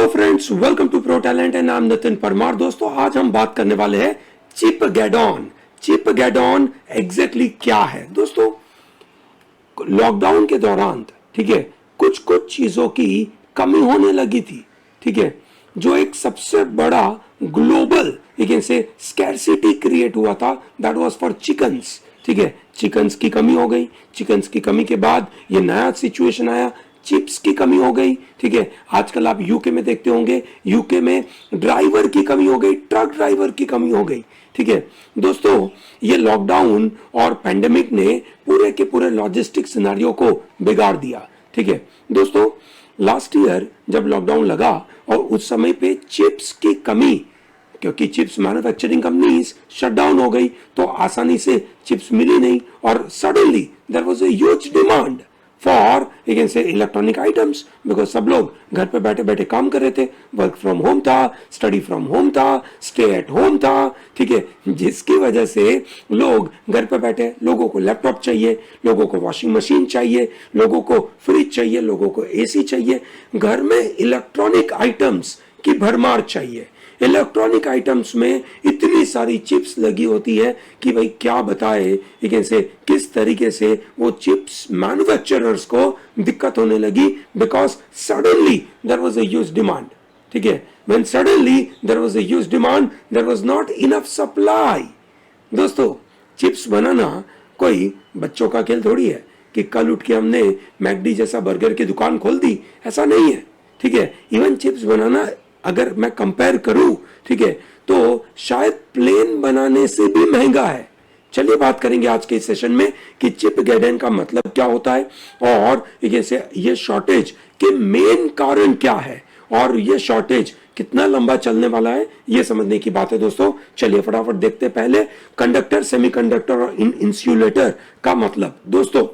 Hello friends, welcome to Pro Talent and I am Nitin Parmar. दोस्तों, आज हम बात करने वाले हैं चिपगेडॉन। चिपगेडॉन एग्जैक्टली क्या है? दोस्तों, लॉकडाउन के दौरान, ठीक है, कुछ कुछ चीजों की कमी होने लगी थी, ठीक है, जो एक सबसे बड़ा ग्लोबल से स्कैरसिटी क्रिएट हुआ था, दैट वाज फॉर चिकन्स। ठीक है, चिकन्स की कमी हो गई। चिकन्स की कमी के बाद ये नया सिचुएशन आया, चिप्स की कमी हो गई। ठीक है, आजकल आप यूके में देखते होंगे, यूके में ड्राइवर की कमी हो गई, ट्रक ड्राइवर की कमी हो गई। ठीक है दोस्तों, ये लॉकडाउन और पैंडेमिक ने पूरे के पूरे लॉजिस्टिक सिनेरियो को बिगाड़ दिया। ठीक है दोस्तों, लास्ट ईयर जब लॉकडाउन लगा और उस समय पे चिप्स की कमी, क्योंकि chips manufacturing companies shut down हो गई, तो आसानी से चिप्स मिली नहीं और suddenly there was a huge demand for electronic items, because सब लोग घर पे बैठे बैठे काम कर रहे थे। वर्क फ्रॉम होम था, स्टडी फ्रॉम होम था, स्टे एट होम था। ठीक है, जिसकी वजह से लोग घर पे बैठे, लोगों को लैपटॉप चाहिए, लोगों को वॉशिंग मशीन चाहिए, लोगों को फ्रिज चाहिए, लोगों को एसी चाहिए। घर में इलेक्ट्रॉनिक आइटम्स की भरमार चाहिए। इलेक्ट्रॉनिक आइटम्स में इतनी सारी चिप्स लगी होती है कि भाई क्या बताए, किस तरीके से वो चिप्स मैन्युफैक्चरर्स को दिक्कत होने लगी, because suddenly there was a huge demand. ठीक है, when suddenly there was a huge demand, there was not enough supply. दोस्तों, चिप्स बनाना कोई बच्चों का खेल थोड़ी है कि कल उठ के हमने मैकडी जैसा बर्गर की दुकान खोल दी, ऐसा नहीं है। ठीक है, इवन चिप्स बनाना अगर मैं कंपेयर करूं, ठीक है, तो शायद प्लेन बनाने से भी महंगा है। चलिए बात करेंगे आज के सेशन में कि चिपगेडॉन का मतलब क्या होता है और ये शॉर्टेज के मेन कारण क्या है और ये शॉर्टेज कितना लंबा चलने वाला है, ये समझने की बात है। दोस्तों, चलिए फटाफट देखते। पहले कंडक्टर, सेमीकंडक्टर और इंसुलेटर का मतलब। दोस्तों,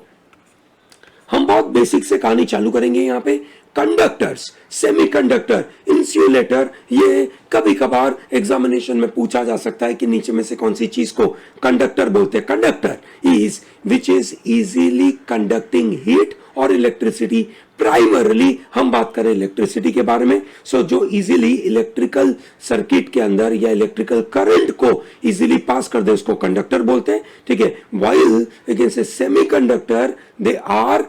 हम बहुत बेसिक से कहानी चालू करेंगे। यहाँ पे कंडक्टर्स, सेमीकंडक्टर, इंसुलेटर, ये कभी कभार एग्जामिनेशन में पूछा जा सकता है कि नीचे में से कौन सी चीज को कंडक्टर बोलते हैं। Conductor is which is easily conducting heat और इलेक्ट्रिसिटी। प्राइमरली हम बात करें इलेक्ट्रिसिटी के बारे में, सो जो इजीली इलेक्ट्रिकल सर्किट के अंदर या इलेक्ट्रिकल करंट को इजीली पास कर दे, उसको कंडक्टर बोलते हैं। ठीक है, while semiconductor they are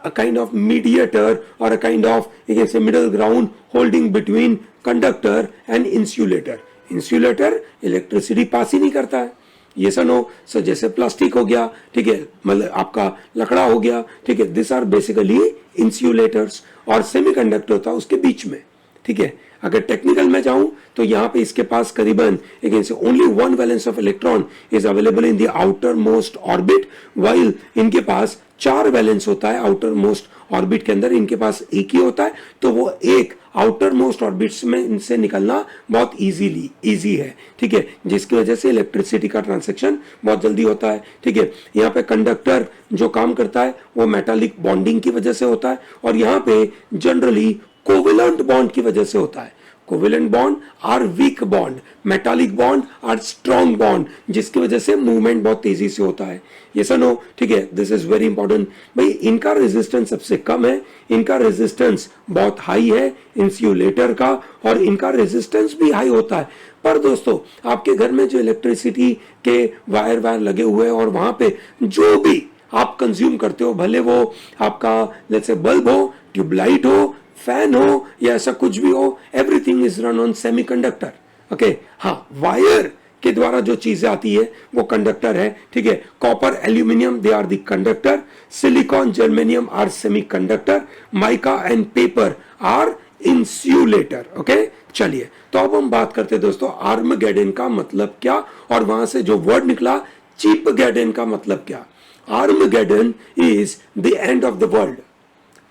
a kind of mediator or a kind of middle ground holding between conductor and insulator. insulator electricity पास ही नहीं करता है, ये सनो सो जैसे प्लास्टिक हो गया, ठीक है, मतलब आपका लकड़ा हो गया। ठीक है, दिस आर बेसिकली इंसुलेटर्स और सेमीकंडक्टर होता है उसके बीच में। ठीक है, अगर टेक्निकल में जाऊं तो यहां पे इसके पास करीबन only one valence of electron is available in the outer most orbit, while इनके पास 4 वैलेंस होता है आउटर मोस्ट ऑर्बिट के अंदर, इनके पास एक ही होता है। तो वो एक आउटर मोस्ट ऑर्बिट्स में इनसे निकलना बहुत इजी है। ठीक है, जिसकी वजह से इलेक्ट्रिसिटी का ट्रांसैक्शन बहुत जल्दी होता है। ठीक है, यहाँ पे कंडक्टर जो काम करता है वो मेटालिक बॉन्डिंग की वजह से होता है और यहाँ पे जनरली कोवेलेंट बॉन्ड की वजह से होता है। Covalent bond are weak bond, metallic bond are strong bond, जिसकी वजह से मूवमेंट बहुत तेजी से होता है। ये सुनो, ठीक है, दिस इज वेरी इंपॉर्टेंट। भाई, इनका रेजिस्टेंस सबसे कम है, इनका रेजिस्टेंस बहुत हाई है इंसुलेटर का, और इनका रेजिस्टेंस भी हाई होता है। पर दोस्तों, आपके घर में जो इलेक्ट्रिसिटी के वायर लगे हुए हैं और वहां पे जो भी आप कंज्यूम करते हो, भले वो आपका लेट्स से बल्ब हो, ट्यूबलाइट हो, फैन हो या ऐसा कुछ भी हो, everything is run on semiconductor. Okay, हाँ, वायर के द्वारा जो चीजें आती है वो कंडक्टर है। ठीक है, copper, aluminium they are the conductor, silicon, germanium are semiconductor, mica and paper are insulator. Okay, चलिए तो अब हम बात करते हैं दोस्तों आर्मगेडन का मतलब क्या, और वहां से जो वर्ड निकला चिपगेडन का मतलब क्या। Armageddon is the end of the world.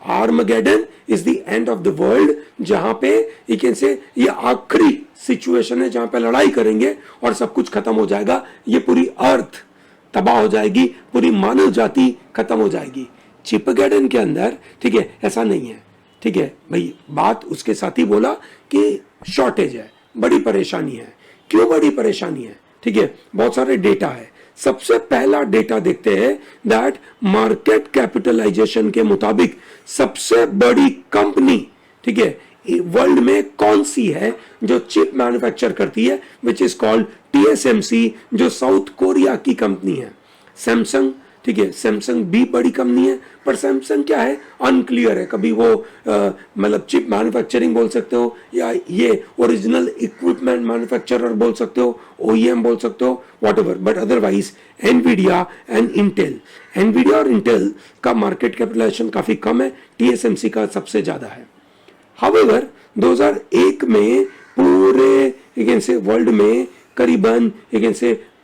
Armageddon is the end of the world, जहां पे ये आखिरी सिचुएशन है जहां पे लड़ाई करेंगे और सब कुछ खत्म हो जाएगा। ये पूरी अर्थ तबाह हो जाएगी, पूरी मानव जाति खत्म हो जाएगी। चिपगेडन के अंदर, ठीक है, ऐसा नहीं है। ठीक है भाई, बात उसके साथ ही बोला कि शॉर्टेज है, बड़ी परेशानी है। क्यों बड़ी परेशानी है? ठीक है, बहुत सारे डेटा है। सबसे पहला डेटा देखते हैं दैट मार्केट कैपिटलाइजेशन के मुताबिक सबसे बड़ी कंपनी, ठीक है, वर्ल्ड में कौन सी है जो चिप मैन्युफैक्चर करती है, विच इज कॉल्ड TSMC, जो साउथ कोरिया की कंपनी है। सैमसंग, ठीक है, सैमसंग भी बड़ी कंपनी है, पर सैमसंग क्या है, अनक्लियर है। कभी वो मतलब चिप मैन्युफैक्चरिंग बोल सकते हो, या ये ओरिजिनल इक्विपमेंट मैन्युफैक्चरर बोल सकते हो, OEM बोल सकते हो, whatever, but otherwise Nvidia and Intel, Nvidia और इंटेल का मार्केट कैपिटलाइजेशन काफी कम है, TSMC का सबसे ज्यादा है। हाउएवर 2001 में पूरे से वर्ल्ड में करीबन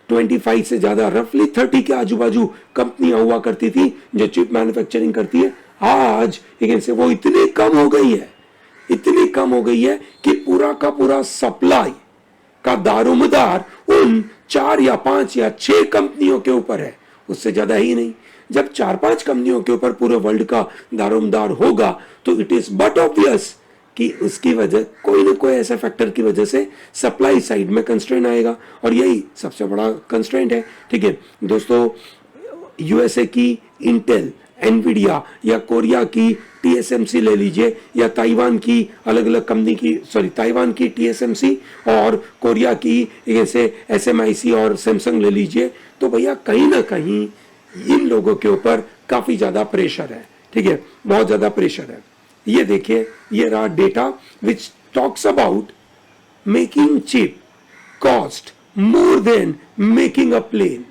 25 से ज्यादा, रफली 30 के आजू बाजू कंपनियां हुआ करती थी जो चिप मैन्युफैक्चरिंग करती है। आज से वो इतनी कम हो गई है, इतनी कम हो गई है कि पूरा का पूरा सप्लाई का दारोमदार उन 4 या 5 या 6 कंपनियों के ऊपर है, उससे ज्यादा ही नहीं। जब 4-5 कंपनियों के ऊपर पूरे वर्ल्ड का दारोमदार होगा तो इट इज बट ऑब्वियस कि उसकी वजह कोई ना कोई ऐसा फैक्टर की वजह से सप्लाई साइड में कंस्ट्रेंट आएगा, और यही सबसे बड़ा कंस्ट्रेंट है। ठीक है दोस्तों, USA की इंटेल, एनवीडिया, या कोरिया की TSMC ले लीजिए, या ताइवान की अलग अलग कंपनी की, सॉरी ताइवान की TSMC और कोरिया की जैसे SMIC और सैमसंग ले लीजिए, तो भैया कहीं ना कहीं इन लोगों के ऊपर काफी ज्यादा प्रेशर है। ठीक है, बहुत ज्यादा प्रेशर है। ये देखिए, ये रहा data which talks about making chip cost more than making a plane.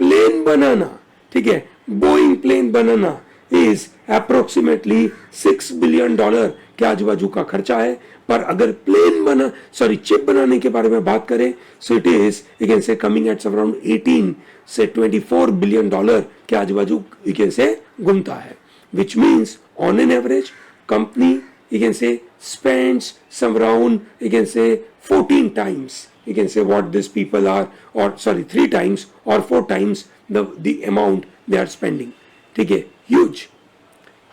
Plane बनाना, ठीक है, बोइंग प्लेन बनाना इज अप्रोक्सीमेटली $6 बिलियन के आजू बाजू का खर्चा है। पर अगर चिप बनाने के बारे में बात करें, सो इट इज से कमिंग एट अराउंड 18 से $24 बिलियन के आजू बाजू से घूमता है, which means on an average company spends some around 14 times what these people are, or sorry 3 times or 4 times the amount they are spending. ठीक है, huge।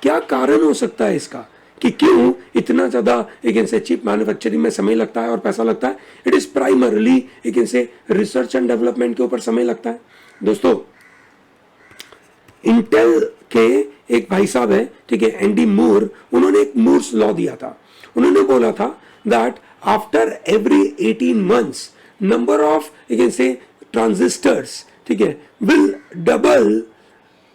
क्या कारण हो सकता है इसका कि क्यों इतना ज्यादा चिप मैन्युफैक्चरिंग में समय लगता है और पैसा लगता है? It is primarily research and development के ऊपर समय लगता है। दोस्तों, इंटेल के एक भाई साहब है, ठीक है, एंडी मूर, उन्होंने एक मूर्स लॉ दिया था। उन्होंने बोला था that after every 18 months number of transistors, ठीक है, will double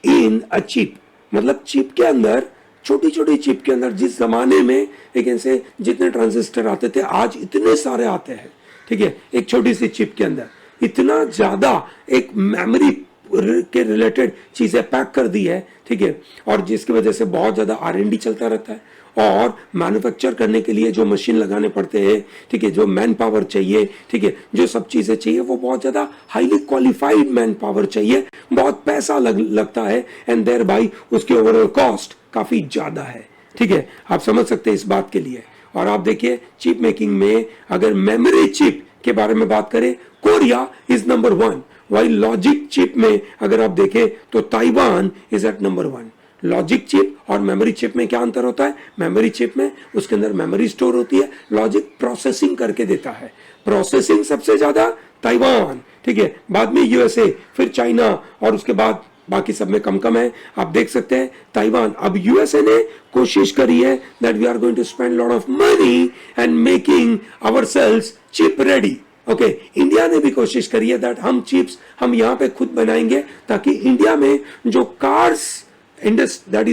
in a chip. मतलब चिप के अंदर, छोटी छोटी चिप के अंदर, जिस जमाने में जितने ट्रांजिस्टर आते थे, आज इतने सारे आते हैं। ठीक है, एक छोटी सी चिप के अंदर इतना ज्यादा एक मेमोरी के रिलेटेड चीजें पैक कर दी है। ठीक है, और जिसकी वजह से बहुत ज्यादा R&D चलता रहता है, और मैन्युफैक्चर करने के लिए जो मशीन लगाने पड़ते हैं, ठीक है, जो मैन पावर चाहिए, ठीक है, जो सब चीजें चाहिए, वो बहुत ज्यादा हाईली क्वालिफाइड मैन पावर चाहिए, बहुत पैसा लगता है, एंड देयर बाई उसके ओवरऑल कॉस्ट काफी ज्यादा है। ठीक है, आप समझ सकते हैं इस बात के लिए। और आप देखिए चिप मेकिंग में अगर मेमोरी चिप के बारे में बात करें, Korea is number 1, while logic chip में अगर आप देखें तो Taiwan is at number 1। Logic chip और मेमोरी चिप में क्या अंतर होता है? मेमोरी चिप में उसके अंदर मेमोरी स्टोर होती है, लॉजिक प्रोसेसिंग करके देता है। प्रोसेसिंग सबसे ज्यादा ताइवान, ठीक है, बाद में USA, फिर चाइना, और उसके बाद बाकी सब में कम कम है। आप देख सकते हैं ताइवान। अब USA ने कोशिश करी है that we are going to spend lot of money and making ourselves chip ready. Okay, India ने भी कोशिश करी है दैट हम चिप्स हम यहाँ पे खुद बनाएंगे, ताकि इंडिया में जो cars that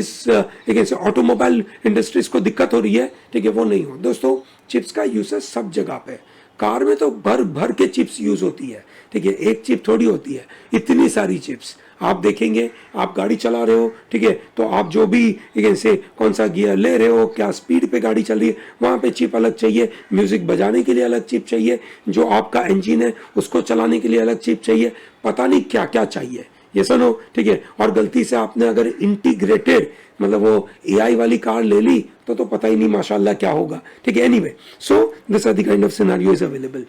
is automobile industries को दिक्कत हो रही है, ठीक है, वो नहीं हो। दोस्तों, चिप्स का यूसेज सब जगह पे, कार में तो भर भर के चिप्स यूज होती है। ठीक है, एक चिप थोड़ी होती है, इतनी सारी चिप्स। आप देखेंगे, आप गाड़ी चला रहे हो, ठीक है, तो आप जो भी कौन सा गियर ले रहे हो, क्या स्पीड पे गाड़ी चल रही है, वहां पे चिप अलग चाहिए, म्यूजिक बजाने के लिए अलग चिप चाहिए, जो आपका इंजन है उसको चलाने के लिए अलग चिप चाहिए, पता नहीं क्या क्या चाहिए, ये सुनो। ठीक है, और गलती से आपने अगर इंटीग्रेटेड मतलब वो AI वाली कार ले ली तो पता ही नहीं माशाल्लाह क्या होगा। ठीक है, anyway, so this are the kind of scenario is available.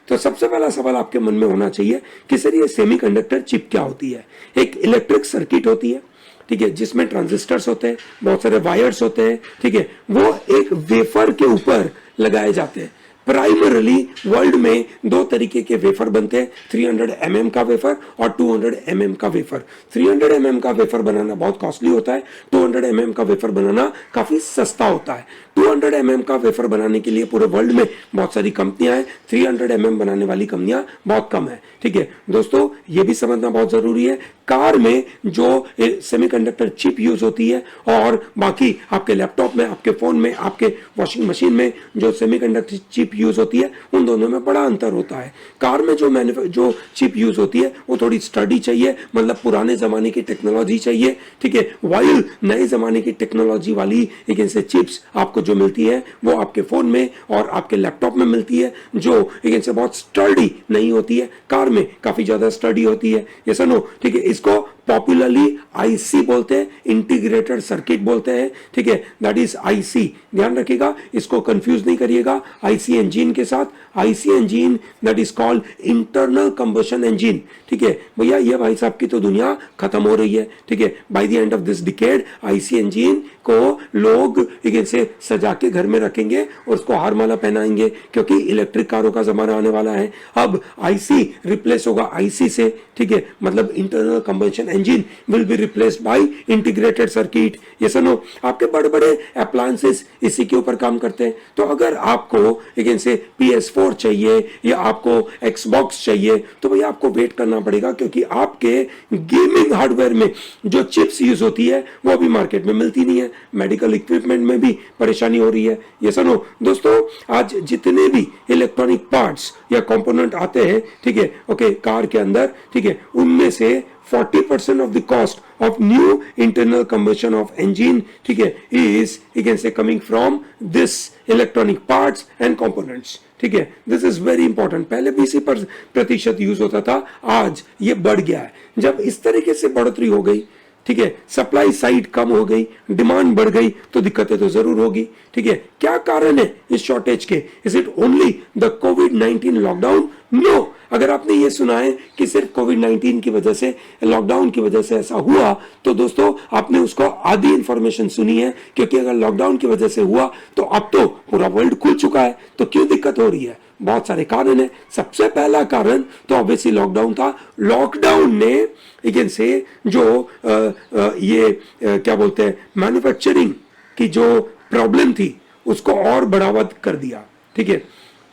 तो सबसे पहला सवाल आपके मन में होना चाहिए कि सर ये सेमीकंडक्टर चिप क्या होती है? एक इलेक्ट्रिक सर्किट होती है, ठीक है, जिसमें ट्रांजिस्टर्स होते हैं, बहुत सारे वायर्स होते हैं, ठीक है, वो एक वेफर के ऊपर लगाए जाते हैं। प्राइमरली वर्ल्ड में दो तरीके के वेफर बनते हैं, 300 mm का वेफर और 200 mm का वेफर। 300 mm का वेफर बनाना बहुत कॉस्टली होता है, 200 mm का वेफर बनाना काफी सस्ता होता है। 200 mm का वेफर बनाने के लिए पूरे वर्ल्ड में बहुत सारी कंपनियां हैं, 300 mm बनाने वाली कंपनियां बहुत कम है। ठीक है दोस्तों, ये भी समझना बहुत जरूरी है, कार में जो सेमीकंडक्टर चिप यूज होती है और बाकी आपके लैपटॉप में, आपके फोन में, आपके वॉशिंग मशीन में जो सेमीकंडक्टर चिप यूज होती है, उन दोनों में बड़ा अंतर होता है। कार में जो चिप यूज होती है वो थोड़ी स्टडी चाहिए, मतलब पुराने जमाने की टेक्नोलॉजी चाहिए। ठीक है, वाइल नए जमाने की टेक्नोलॉजी वाली एक ऐसे चिप्स आपको जो मिलती है वो आपके फोन में और आपके लैपटॉप में मिलती है, जो एक ऐसे बहुत स्टडी नहीं होती है, कार में काफी ज्यादा स्टडी होती है। ये सुनो, ठीक है, इसको पॉपुलरली आईसी बोलते हैं, इंटीग्रेटेड सर्किट बोलते हैं। ठीक है, दैट इज आईसी, ध्यान रखिएगा, इसको कंफ्यूज नहीं करिएगा आईसी इंजन के साथ। IC engine that is called internal combustion engine. ठीक है भैया, ये भाई साहब की तो दुनिया खत्म हो रही है। ठीक है, by the end of this decade IC engine को लोग एक से सजा के घर में रखेंगे और उसको हार माला पहनाएंगे, क्योंकि इलेक्ट्रिक कारों का जमाना आने वाला है। अब आईसी रिप्लेस होगा आईसी से। ठीक है, मतलब internal combustion engine will be replaced by integrated circuit. ये सुनो, आपके बड़े बड़े अप्लायंसेस इसी के ऊपर काम करते हैं। तो अगर आपको एक से PS4 चाहिए या आपको Xbox चाहिए, तो भैया आपको वेट करना पड़ेगा, क्योंकि आपके गेमिंग हार्डवेयर में जो चिप्स यूज होती है वो अभी मार्केट में मिलती नहीं है। मेडिकल इक्विपमेंट में भी परेशानी हो रही है। ये सुनो दोस्तों, आज जितने भी इलेक्ट्रॉनिक पार्ट्स या कंपोनेंट आते हैं, ठीक है, ओके, कार के अंदर, ठीक है, उनमें से 40% of the cost of new internal combustion of engine, ठीक है, is you can say coming from this electronic parts and components. ठीक है, दिस इज वेरी इंपॉर्टेंट। पहले 20% यूज होता था, आज ये बढ़ गया है। जब इस तरीके से बढ़ोतरी हो गई, ठीक है, सप्लाई साइड कम हो गई, डिमांड बढ़ गई, तो दिक्कतें तो जरूर होगी। ठीक है, क्या कारण है इस शॉर्टेज के? इज इट ओनली द कोविड-19 लॉकडाउन? नो। अगर आपने ये सुना है कि सिर्फ कोविड-19 की वजह से, लॉकडाउन की वजह से ऐसा हुआ, तो दोस्तों आपने उसको आधी इंफॉर्मेशन सुनी है, क्योंकि अगर लॉकडाउन की वजह से हुआ तो अब तो पूरा वर्ल्ड खुल चुका है, तो क्यों दिक्कत हो रही है? बहुत सारे कारण है। सबसे पहला कारण तो ऑब्वियसली लॉकडाउन था। लॉकडाउन ने अगेन से जो क्या बोलते हैं, मैन्युफैक्चरिंग की जो प्रॉब्लम थी उसको और बढ़ावा कर दिया। ठीक है,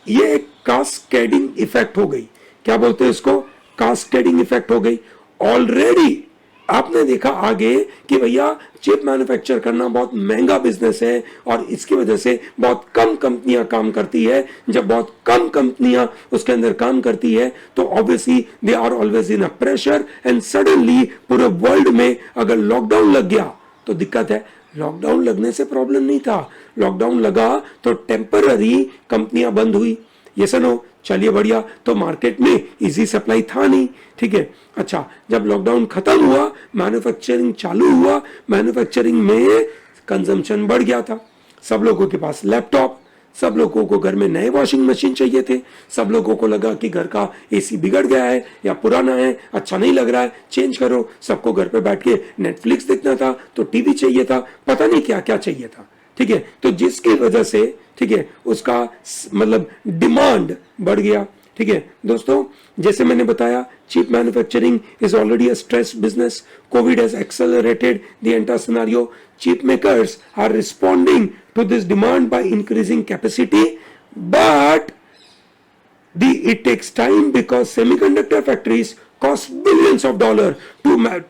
ये एक कास्केडिंग इफेक्ट हो गई। क्या बोलते हैं इसको? कास्केडिंग इफेक्ट हो गई। ऑलरेडी आपने देखा आगे कि भैया चिप मैन्युफैक्चर करना बहुत महंगा बिजनेस है, और इसकी वजह से बहुत कम कंपनियां काम करती है। जब बहुत कम कंपनियां उसके अंदर काम करती है, तो obviously they are always in a pressure, and suddenly पूरे वर्ल्ड में अगर लॉकडाउन लग गया तो दिक्कत है। लॉकडाउन लगने से प्रॉब्लम नहीं था, लॉकडाउन लगा तो टेम्पररी कंपनियां बंद हुई। ये सुनो, चलिए बढ़िया, तो मार्केट में इजी सप्लाई था नहीं। ठीक है, अच्छा, जब लॉकडाउन खत्म हुआ, मैन्युफैक्चरिंग चालू हुआ, मैन्युफैक्चरिंग में कंजम्पशन बढ़ गया था। सब लोगों के पास लैपटॉप, सब लोगों को घर में नए वॉशिंग मशीन चाहिए थे, सब लोगों को लगा कि घर का एसी बिगड़ गया है या पुराना है, अच्छा नहीं लग रहा है, चेंज करो। सबको घर पे बैठ के नेटफ्लिक्स देखना था, तो टीवी चाहिए था, पता नहीं क्या क्या चाहिए था। ठीक है, तो जिसकी वजह से, ठीक है, उसका मतलब डिमांड बढ़ गया। ठीक है दोस्तों, जैसे मैंने बताया, chip manufacturing is already a stress business. Covid has accelerated the entire scenario. Chip makers are responding to this demand by increasing capacity, but it takes time because semiconductor factories cost billions of dollars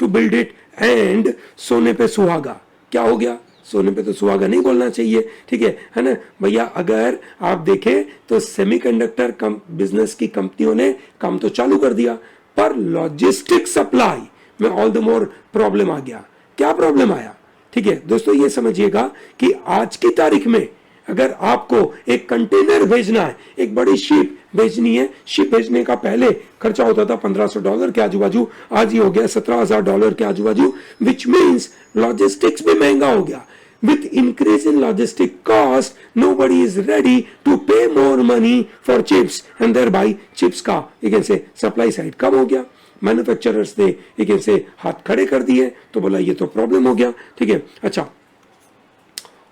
to build it. And सोने पे सुहागा, क्या हो गया? सोने पे तो सुहागा नहीं बोलना चाहिए, ठीक है ना भैया। अगर आप देखें तो सेमीकंडक्टर बिजनेस की कंपनियों ने काम तो चालू कर दिया, पर लॉजिस्टिक सप्लाई में ऑल द मोर प्रॉब्लम आ गया। क्या प्रॉब्लम आया? ठीक है दोस्तों, ये समझिएगा कि आज की तारीख में अगर आपको एक कंटेनर भेजना है, एक बड़ी शिप भेजनी है, शिप भेजने का पहले खर्चा होता था $1500 के आजू बाजू, आज ही हो गया $17,000 के आजू बाजू, विच मीन्स लॉजिस्टिक्स भी महंगा हो गया। With increase in logistic cost, nobody is ready to pay more money for chips, and thereby chips का एक ऐसे सप्लाई साइड कम हो गया। मैन्युफैक्चरर्स ने एक ऐसे हाथ खड़े कर दिए, तो बोला ये तो प्रॉब्लम हो गया। ठीक है, अच्छा,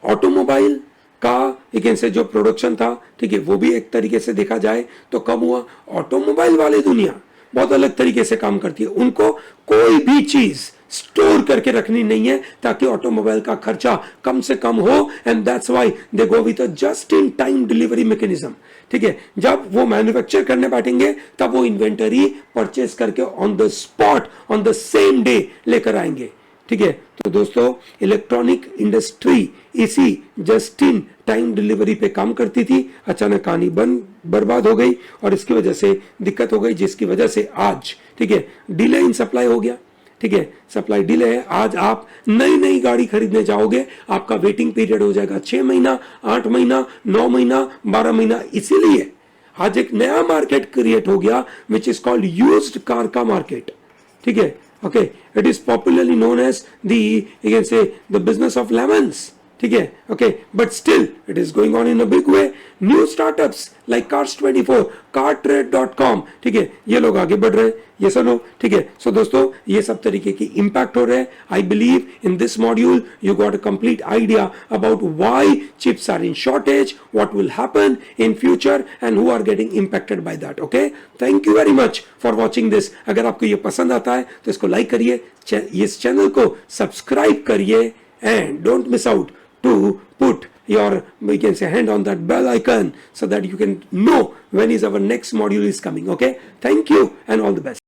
ऑटोमोबाइल का लेकिन से जो प्रोडक्शन था, ठीक है, वो भी एक तरीके से देखा जाए तो कम हुआ। ऑटोमोबाइल वाली दुनिया बहुत अलग तरीके से काम करती है, उनको कोई भी चीज स्टोर करके रखनी नहीं है ताकि ऑटोमोबाइल का खर्चा कम से कम हो, and that's why they go with a just in time delivery mechanism. ठीक है, जब वो मैन्युफैक्चर करने बैठेंगे तब वो इन्वेंटरी परचेस करके on the spot on the same day लेकर आएंगे। ठीक है, तो दोस्तों इलेक्ट्रॉनिक इंडस्ट्री इसी जस्ट इन टाइम डिलीवरी पे काम करती थी, अचानक कहानी बर्बाद हो गई और इसकी वजह से दिक्कत हो गई, जिसकी वजह से आज, ठीक है, डिले इन सप्लाई हो गया। ठीक है, सप्लाई डिले है। आज आप नई गाड़ी खरीदने जाओगे, आपका वेटिंग पीरियड हो जाएगा 6 महीना, 8 महीना, 9 महीना, 12 महीना। इसीलिए आज एक नया मार्केट क्रिएट हो गया which is called used car का मार्केट। ठीक है, okay, it is popularly known as the you can say the business of lemons. ठीक है, okay, but still it is going on in a big way. New startups like Cars24, cartrade.com, ठीक है, ये लोग आगे बढ़ रहे हैं, ये सब लोग। ठीक है, सो दोस्तों ये सब तरीके की इंपैक्ट हो रहे हैं। I believe in this module you got a complete idea about why chips are in shortage, what will happen in future and who are getting impacted by that. Okay, thank you very much for watching this. अगर आपको ये पसंद आता है तो इसको like करिए, इस चैनल को सब्सक्राइब करिए, and don't miss out to put your, we can say, hand on that bell icon so that you can know when is our next module is coming. Okay, thank you and all the best.